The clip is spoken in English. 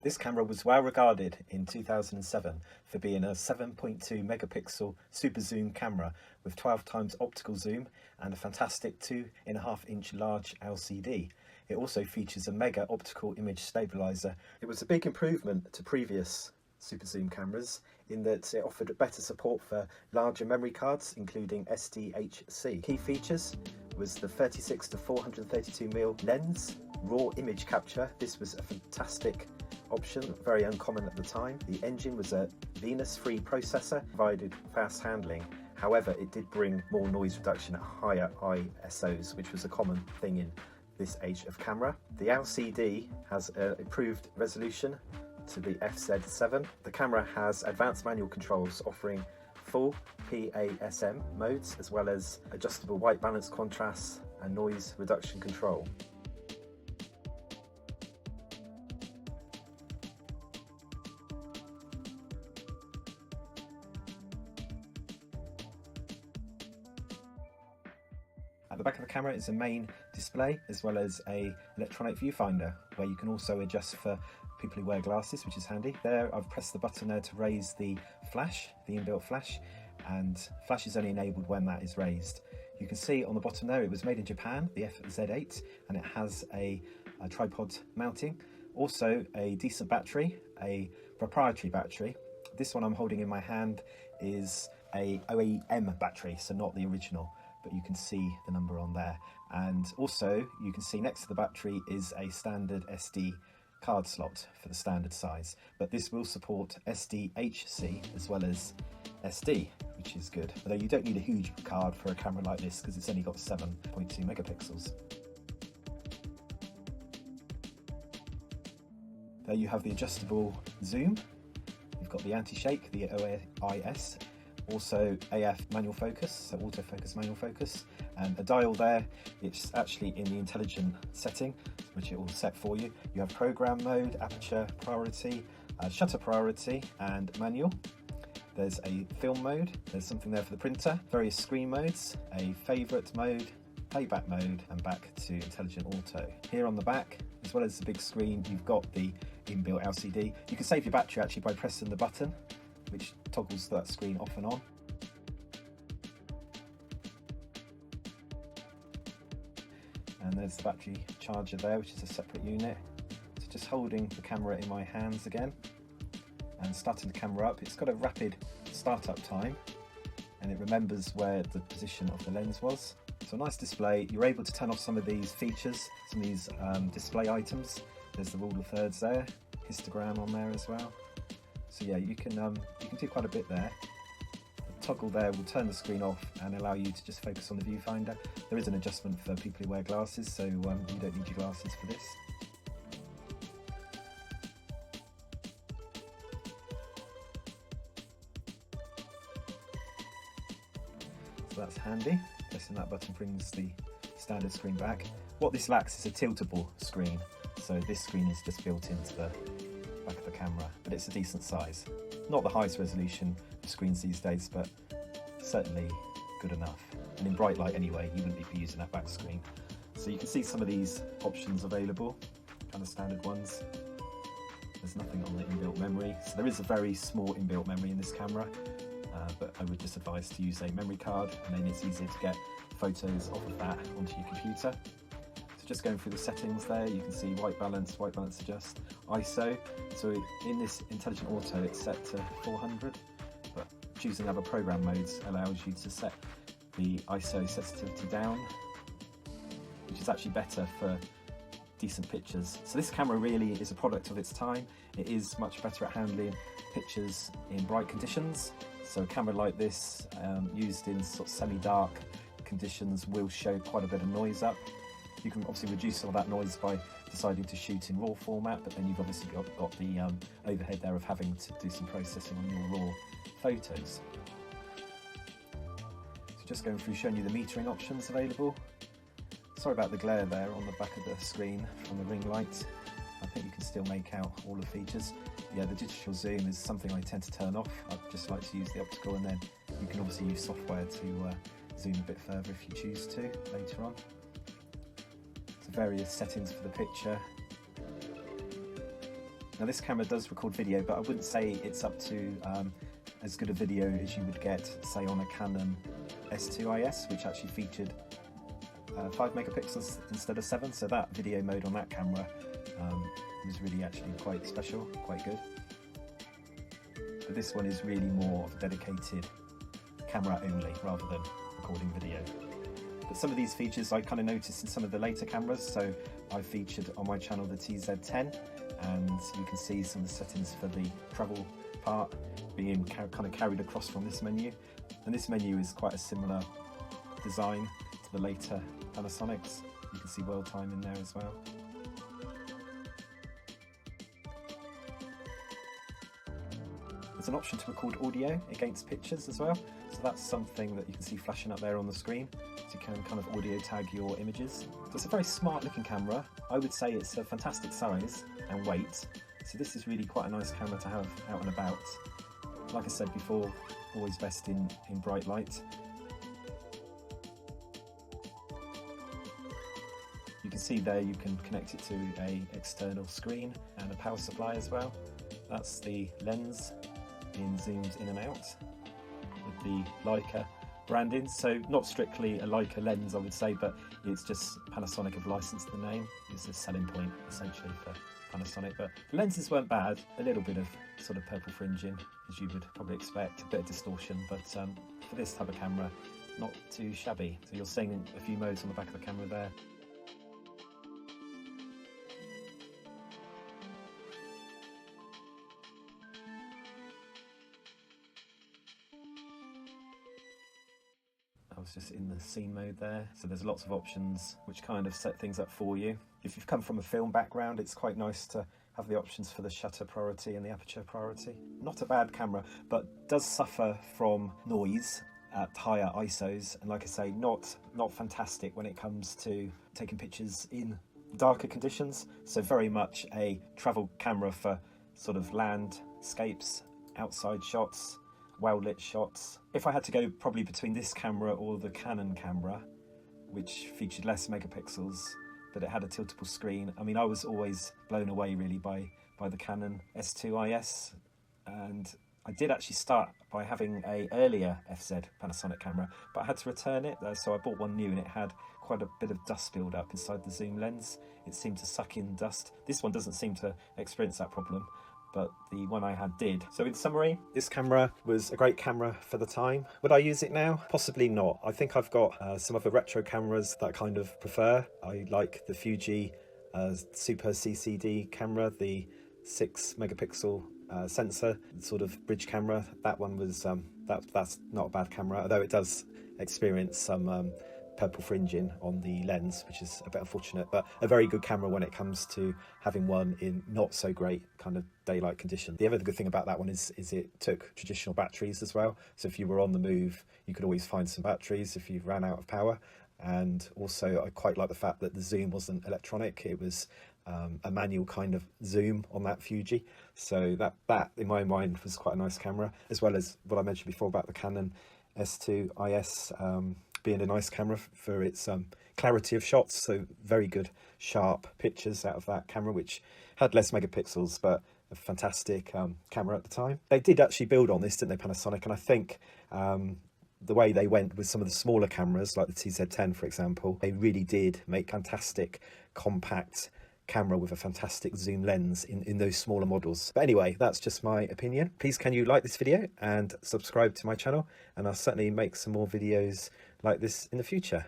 This camera was well regarded in 2007 for being a 7.2 megapixel super zoom camera with 12 times optical zoom and a fantastic 2.5-inch large LCD. It also features a mega optical image stabilizer. It was a big improvement to previous super zoom cameras in that it offered better support for larger memory cards, including SDHC. Key features was the 36 to 432mm lens, raw image capture. This was a fantastic option, very uncommon at the time. The engine was a Venus-free processor, provided fast handling. However, it did bring more noise reduction at higher ISOs, which was a common thing in this age of camera. The LCD has improved resolution to the FZ8. The camera has advanced manual controls offering full PASM modes as well as adjustable white balance, contrast and noise reduction control. At the back of the camera is a main display as well as an electronic viewfinder where you can also adjust for people who wear glasses, which is handy. There I've pressed the button there to raise the flash, the inbuilt flash, and flash is only enabled when that is raised. You can see on the bottom there it was made in Japan, the FZ8, and it has a tripod mounting. Also a decent battery, a proprietary battery. This one I'm holding in my hand is a OEM battery, so not the original, but you can see the number on there. And also you can see next to the battery is a standard SD card slot for the standard size, but this will support SDHC as well as SD, which is good. Although you don't need a huge card for a camera like this because it's only got 7.2 megapixels. There you have the adjustable zoom. You've got the anti-shake, the OIS, also AF manual focus, so autofocus manual focus, and a dial there. It's actually in the intelligent setting, which it will set for you. You have program mode, aperture priority, shutter priority and manual. There's a film mode, there's something there for the printer, various screen modes, a favourite mode, playback mode and back to intelligent auto. Here on the back, as well as the big screen, you've got the inbuilt LCD. You can save your battery actually by pressing the button, which toggles that screen off and on. And there's the battery charger there, which is a separate unit. So just holding the camera in my hands again and starting the camera up. It's got a rapid startup time and it remembers where the position of the lens was. So a nice display. You're able to turn off some of these features, some of these display items. There's the rule of thirds there, histogram on there as well. So yeah, you can do quite a bit there. The toggle there will turn the screen off and allow you to just focus on the viewfinder. There is an adjustment for people who wear glasses, so you don't need your glasses for this. So that's handy. Pressing that button brings the standard screen back. What this lacks is a tiltable screen, so this screen is just built into the back of the camera, but it's a decent size. Not the highest resolution screens these days, but certainly good enough. And in bright light anyway, you wouldn't be using that back screen. So you can see some of these options available, kind of standard ones. There's nothing on the inbuilt memory. So there is a very small inbuilt memory in this camera, but I would just advise to use a memory card, and then it's easier to get photos off of that onto your computer. So just going through the settings there, you can see white balance adjust, ISO. So in this intelligent auto, it's set to 400, but choosing other program modes allows you to set the ISO sensitivity down, which is actually better for decent pictures. So this camera really is a product of its time. It is much better at handling pictures in bright conditions. So a camera like this, used in sort of semi-dark conditions, will show quite a bit of noise up. You can obviously reduce some of that noise by deciding to shoot in RAW format, but then you've obviously got the overhead there of having to do some processing on your RAW photos. So just going through showing you the metering options available. Sorry about the glare there on the back of the screen from the ring light. I think you can still make out all the features. Yeah, the digital zoom is something I tend to turn off. I just like to use the optical, and then you can obviously use software to zoom a bit further if you choose to later on. So various settings for the picture. Now this camera does record video, but I wouldn't say it's up to as good a video as you would get, say, on a Canon S2IS, which actually featured 5 megapixels instead of 7, so that video mode on that camera was really actually quite special, quite good. But this one is really more of a dedicated camera only rather than recording video. But some of these features I kind of noticed in some of the later cameras, so I featured on my channel the TZ10, and you can see some of the settings for the travel part being kind of carried across from this menu. And this menu is quite a similar design to the later Panasonics. You can see world time in there as well. There's an option to record audio against pictures as well, so that's something that you can see flashing up there on the screen, so you can kind of audio tag your images. So it's a very smart looking camera. I would say it's a fantastic size and weight, so this is really quite a nice camera to have out and about. Like I said before, always best in bright light. You can see there you can connect it to an external screen and a power supply as well. That's the lens being zoomed in and out with the Leica branding. So not strictly a Leica lens, I would say, but it's just Panasonic have licensed the name. It's a selling point essentially for Panasonic, but the lenses weren't bad. A little bit of sort of purple fringing, as you would probably expect, a bit of distortion, but for this type of camera, not too shabby. So you're seeing a few modes on the back of the camera there. I was just in the scene mode there, so there's lots of options which kind of set things up for you. If you've come from a film background, it's quite nice to have the options for the shutter priority and the aperture priority. Not a bad camera, but does suffer from noise at higher ISOs, and like I say, not fantastic when it comes to taking pictures in darker conditions. So very much a travel camera for sort of landscapes, outside shots, well-lit shots. If I had to go probably between this camera or the Canon camera, which featured less megapixels, but it had a tiltable screen, I mean, I was always blown away really by the Canon S2IS, and I did actually start by having a earlier FZ Panasonic camera, but I had to return it, so I bought one new and it had quite a bit of dust build up inside the zoom lens. It seemed to suck in dust. This one doesn't seem to experience that problem, but the one I had did. So in summary, this camera was a great camera for the time. Would I use it now? Possibly not. I think I've got some other retro cameras that I kind of prefer. I like the Fuji Super CCD camera, the 6 megapixel sensor sort of bridge camera. That one was, that's not a bad camera, although it does experience some purple fringing on the lens, which is a bit unfortunate, but a very good camera when it comes to having one in not so great kind of daylight conditions. The other good thing about that one is it took traditional batteries as well, so if you were on the move you could always find some batteries if you ran out of power. And also I quite like the fact that the zoom wasn't electronic, it was a manual kind of zoom on that Fuji, so that in my mind was quite a nice camera, as well as what I mentioned before about the Canon S2IS being a nice camera for its clarity of shots, so very good sharp pictures out of that camera, which had less megapixels but a fantastic camera at the time. They did actually build on this, didn't they, Panasonic, and I think the way they went with some of the smaller cameras like the TZ10 for example, they really did make fantastic compact camera with a fantastic zoom lens in those smaller models. But anyway, that's just my opinion. Please can you like this video and subscribe to my channel, and I'll certainly make some more videos like this in the future.